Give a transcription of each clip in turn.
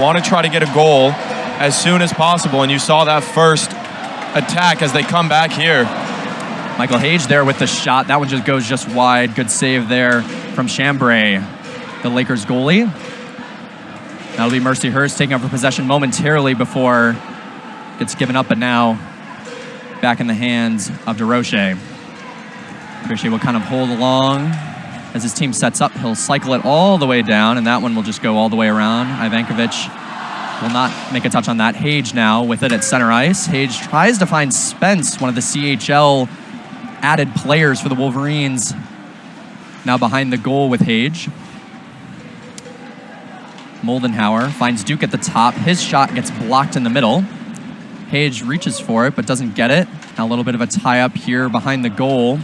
Want to try to get a goal as soon as possible, and you saw that first attack as they come back here. Michael Hage there with the shot. That one just goes just wide. Good save there from Chambray, the Lakers goalie. That'll be Mercyhurst taking over possession momentarily before it gets given up, but now back in the hands of DeRoche. DeRoche will kind of hold along as his team sets up. He'll cycle it all the way down, and that one will just go all the way around. Ivankovic will not make a touch on that. Hage now with it at center ice. Hage tries to find Spence, one of the CHL added players for the Wolverines, now behind the goal with Hage. Moldenhauer finds Duke at the top. His shot gets blocked in the middle. Hage reaches for it, but doesn't get it. Now a little bit of a tie-up here behind the goal.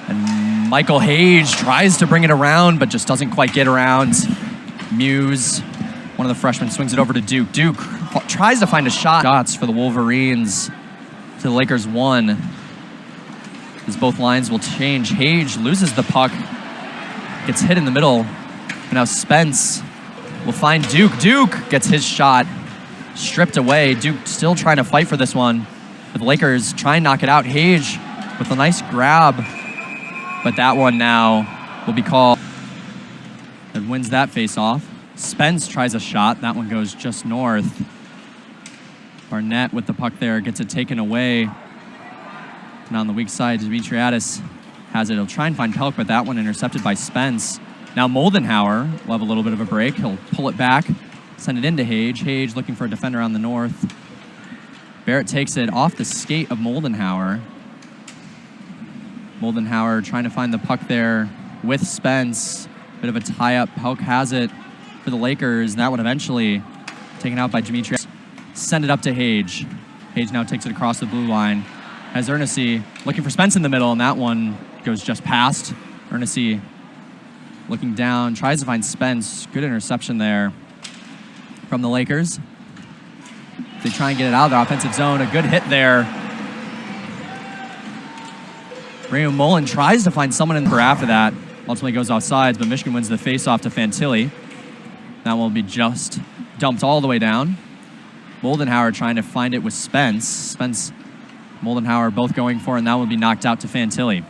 And Michael Hage tries to bring it around, but just doesn't quite get around. Muse, one of the freshmen, swings it over to Duke. Duke tries to find a shot. Shots for the Wolverines to the Lakers 1. As both lines will change. Hage loses the puck, gets hit in the middle. And now Spence will find Duke. Duke gets his shot stripped away. Duke still trying to fight for this one. But the Lakers try and knock it out. Hage with a nice grab. But that one now will be called. And wins that face-off. Spence tries a shot. That one goes just north. Barnett with the puck there gets it taken away. And on the weak side, Dimitriadis has it. He'll try and find Pelk, but that one intercepted by Spence. Now Moldenhauer will have a little bit of a break. He'll pull it back, send it into Hage. Hage looking for a defender on the north. Barrett takes it off the skate of Moldenhauer. Moldenhauer trying to find the puck there with Spence. Bit of a tie-up. Pelk has it for the Lakers. And that one eventually taken out by Dimitriadis. Send it up to Hage. Hage now takes it across the blue line. Has Ernest looking for Spence in the middle, and that one goes just past. Ernest looking down, tries to find Spence. Good interception there from the Lakers. They try and get it out of their offensive zone. A good hit there. Raymond Mullen tries to find someone in the after that. Ultimately goes offsides, but Michigan wins the face-off to Fantilli. That will be just dumped all the way down. Moldenhauer trying to find it with Spence. Spence, Moldenhauer both going for it, and that will be knocked out to Fantilli.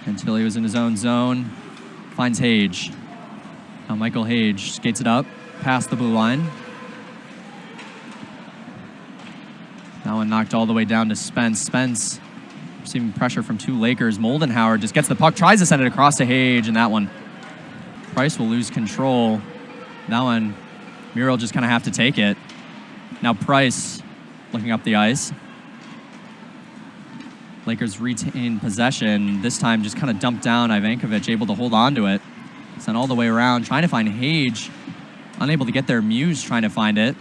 Fantilli was in his own zone. Finds Hage. Now Michael Hage skates it up past the blue line. That one knocked all the way down to Spence. Spence receiving pressure from two Lakers. Moldenhauer just gets the puck, tries to send it across to Hage, and that one. Price will lose control. That one, Muriel just kind of have to take it. Now Price looking up the ice. Lakers retain possession. This time just kind of dumped down. Ivankovic able to hold on to it. Sent all the way around, trying to find Hage. Unable to get there. Muse trying to find it.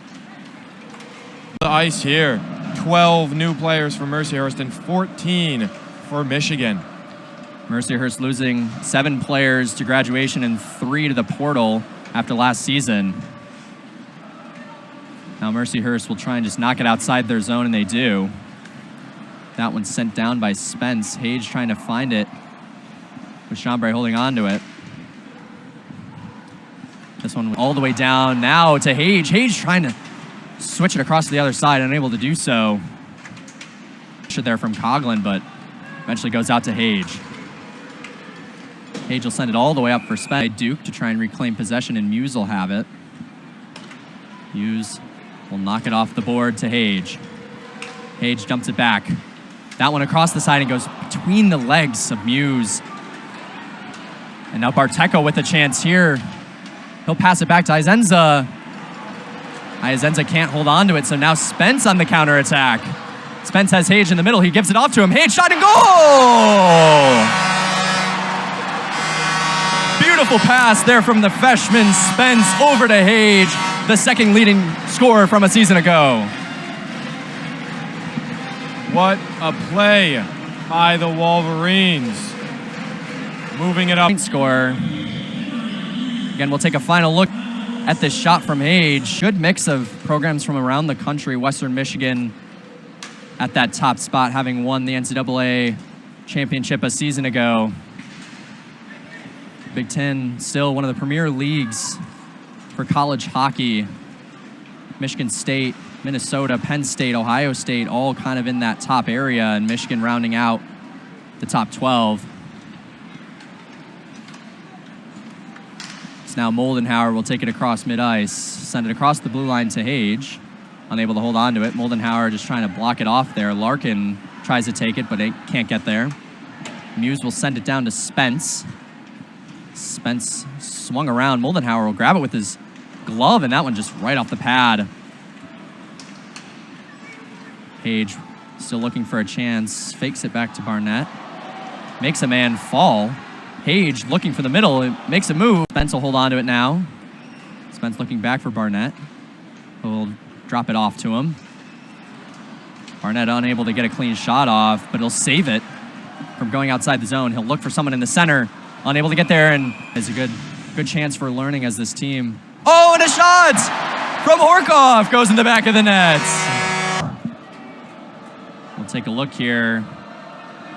The ice here. 12 new players for Mercyhurst and 14 for Michigan. Mercyhurst losing 7 players to graduation and 3 to the portal after last season. Now Mercyhurst will try and just knock it outside their zone, and they do. That one's sent down by Spence. Hage trying to find it, with Chambray holding on to it. This one all the way down now to Hage. Hage trying to switch it across to the other side, unable to do so. There from Coughlin, but eventually goes out to Hage. Hage will send it all the way up for Spence. Duke to try and reclaim possession, and Muse will have it. Muse will knock it off the board to Hage. Hage dumps it back. That one across the side and goes between the legs of Muse. And now Barteco with a chance here. He'll pass it back to Izenza. Izenza can't hold on to it, so now Spence on the counterattack. Spence has Hage in the middle. He gives it off to him. Hage shot and goal! Beautiful pass there from the freshman Spence over to Hage, the second leading scorer from a season ago. What a play by the Wolverines. Moving it up. Score. Again, we'll take a final look at this shot from Hage. Good mix of programs from around the country. Western Michigan at that top spot, having won the NCAA championship a season ago. Big Ten, still one of the premier leagues for college hockey. Michigan State, Minnesota, Penn State, Ohio State, all kind of in that top area, and Michigan rounding out the top 12. So now Moldenhauer will take it across mid-ice, send it across the blue line to Hage. Unable to hold on to it. Moldenhauer just trying to block it off there. Larkin tries to take it, but it can't get there. Muse will send it down to Spence. Spence swung around. Moldenhauer will grab it with his glove, and that one just right off the pad. Hage still looking for a chance. Fakes it back to Barnett. Makes a man fall. Hage looking for the middle. It makes a move. Spence will hold on to it now. Spence looking back for Barnett. He'll drop it off to him. Barnett unable to get a clean shot off, but he'll save it from going outside the zone. He'll look for someone in the center. Unable to get there, and it's a good chance for learning as this team. Oh, and a shot from Horkoff goes in the back of the net. We'll take a look here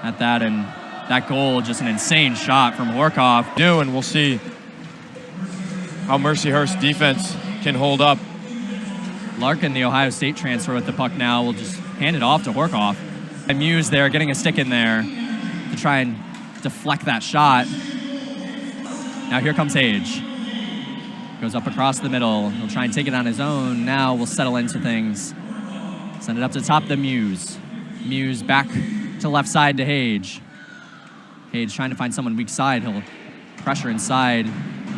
at that, and that goal, just an insane shot from Horkoff. And we'll see how Mercyhurst defense can hold up. Larkin, the Ohio State transfer with the puck now, will just hand it off to Horkoff. And Muse there, getting a stick in there to try and deflect that shot. Now here comes Hage. Goes up across the middle. He'll try and take it on his own. Now we'll settle into things. Send it up to top the Muse. Muse back to left side to Hage. Hage trying to find someone weak side. He'll pressure inside.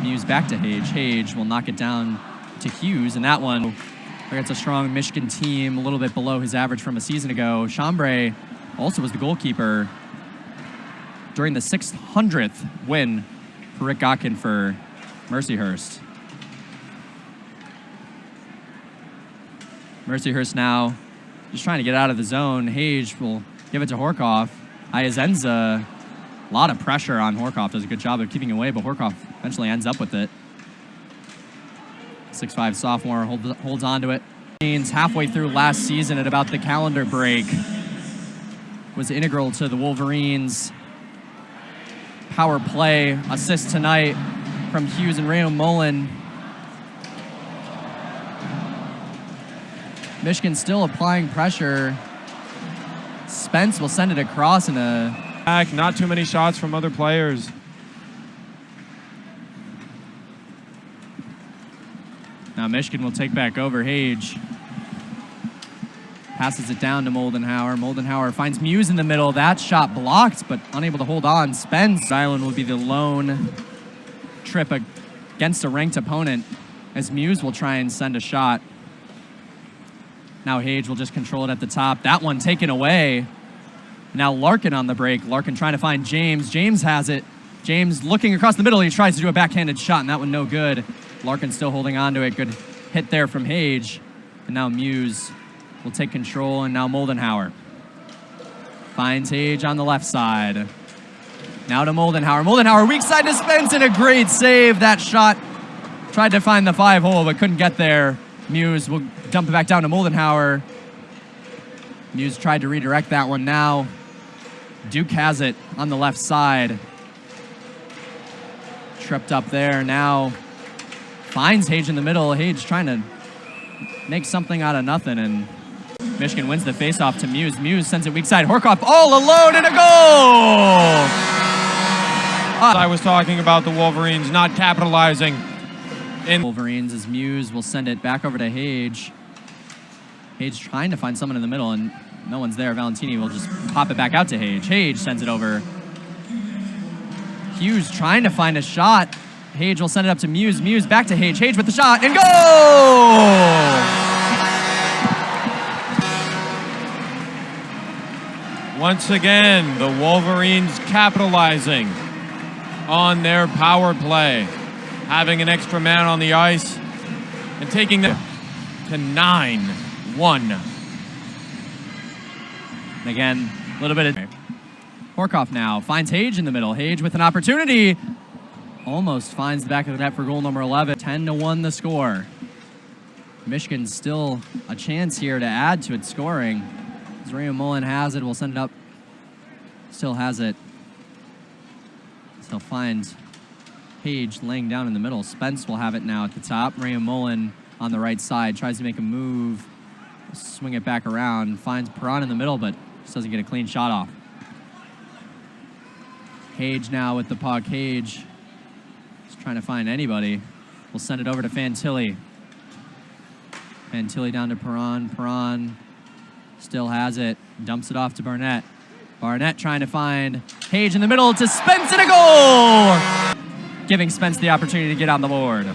Muse back to Hage. Hage will knock it down to Hughes, and that one against a strong Michigan team, a little bit below his average from a season ago. Chambray also was the goalkeeper during the 600th win for Rick Gotkin for Mercyhurst. Mercyhurst now just trying to get out of the zone. Hage will give it to Horkoff. Iazenza, a lot of pressure on Horkoff. Does a good job of keeping away, but Horkoff eventually ends up with it. 6'5" sophomore holds on to it. Halfway through last season at about the calendar break, was integral to the Wolverines' power play. Assist tonight from Hughes and Raymond Mullen. Michigan still applying pressure. Spence will send it across in a... Not too many shots from other players. Now Michigan will take back over. Hage passes it down to Moldenhauer. Moldenhauer finds Muse in the middle. That shot blocked, but unable to hold on. Spence Island will be the lone trip against a ranked opponent, as Muse will try and send a shot. Now Hage will just control it at the top. That one taken away. Now Larkin on the break. Larkin trying to find James. James has it. James looking across the middle. He tries to do a backhanded shot, and that one no good. Larkin still holding on to it. Good hit there from Hage. And now Muse will take control, and now Moldenhauer finds Hage on the left side. Now to Moldenhauer. Moldenhauer, weak side to Spence, and a great save. That shot tried to find the 5-hole, but couldn't get there. Muse will dump it back down to Moldenhauer. Muse tried to redirect that one. Now Duke has it on the left side. Tripped up there. Now finds Hage in the middle. Hage trying to make something out of nothing, and Michigan wins the faceoff to Muse. Muse sends it weak side. Horkoff all alone, and a goal! I was talking about the Wolverines not capitalizing. Wolverines, as Muse will send it back over to Hage. Hage trying to find someone in the middle, and no one's there. Valentini will just pop it back out to Hage. Hage sends it over. Hughes trying to find a shot. Hage will send it up to Muse. Muse back to Hage. Hage with the shot, and goal! Once again, the Wolverines capitalizing on their power play, having an extra man on the ice and taking them to 9-1. Again, a little bit of... Horkoff now finds Hage in the middle. Hage with an opportunity. Almost finds the back of the net for goal number 11. 10-1 the score. Michigan still a chance here to add to its scoring. As Raymond Mullen has it, we'll send it up. Still has it. Still finds Hage laying down in the middle. Spence will have it now at the top. Ray Mullen on the right side tries to make a move, swing it back around, finds Perron in the middle, but just doesn't get a clean shot off. Hage now with the puck. Hage just trying to find anybody. We'll send it over to Fantilli. Fantilli down to Perron. Perron still has it. Dumps it off to Barnett. Barnett trying to find Hage in the middle to Spence, and a goal! Giving Spence the opportunity to get on the board.